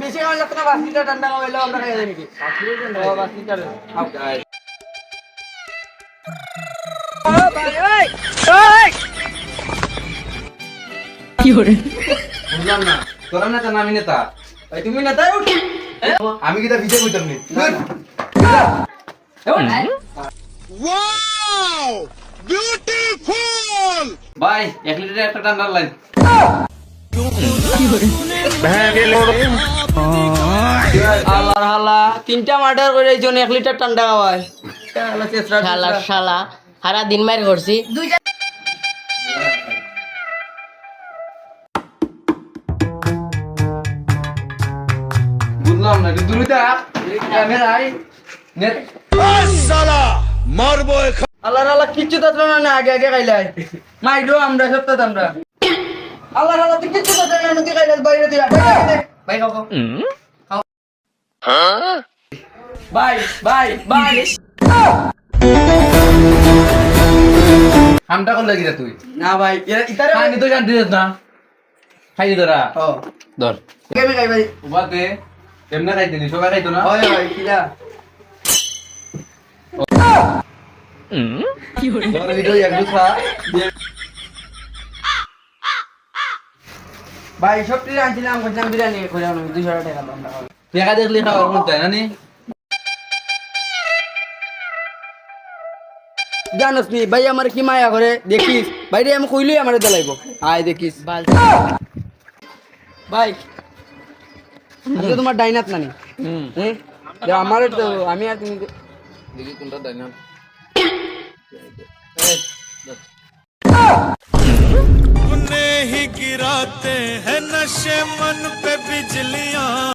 বেশি খাওয়া লাগতো না, 5 লিটার ঠান্ডা খাওয়াইলেও আমরা খাই নাকি 5 লিটার বুঝলাম না, তোরা নেতা না আমি নেতা? ভাই তুমি নেতা উঠ আমি কিটা ভিজে কইতাম নি। ভাই 1 লিটার একটা ঠান্ডা লাইন। আল্লাহর হালা তিনটা মার্ডার করে এইজন 1 লিটার ঠান্ডা খাওয়ায় শালা শালা সারা দিন মার করছি বুঝলাম না, একটু দূরে থাক। এই ক্যামেরায় নেট আল্লাহর হালা কিচ্ছু তো না আগে আগে খাইলাই মাইডো আমরা সপ্তাহ আমরা আল্লাহর হালা তুই কিচ্ছু তো না নদী খাইলাই বাইরে দিয়া ভাই খাও খাও ভাই ভাই ভাই আমটা কোন লাগি তুই? না ভাই ইতারে খাইনি তো জানতে না। খাই তোরা। ও ধর। কেমনে খাই ভাই উবাতে এমনে খাইতে নি, সবাই খাইতো না। ওই ভাই কিলা ধর ভিডিও একটু খা। ভাই সব প্লেট আনছিলাম কইলাম বিরিয়ানি কইলাম 200 টাকা দাম টাকা টাকা দেখলি খাওয়ার মন চায় না নি? জানোস নি ভাই আমার কি মায়া করে দেখিস ভাইরে আমি কইলই আমারে দলাইব আয় দেখিস ভাই আমি তো তোমার ডাইনাত নানি হ্যাঁ আমার তো আমি আর তুমি দেখি কোনটা দেয় না। अपने ही गिराते हैं नशे मन पे बिजलियां।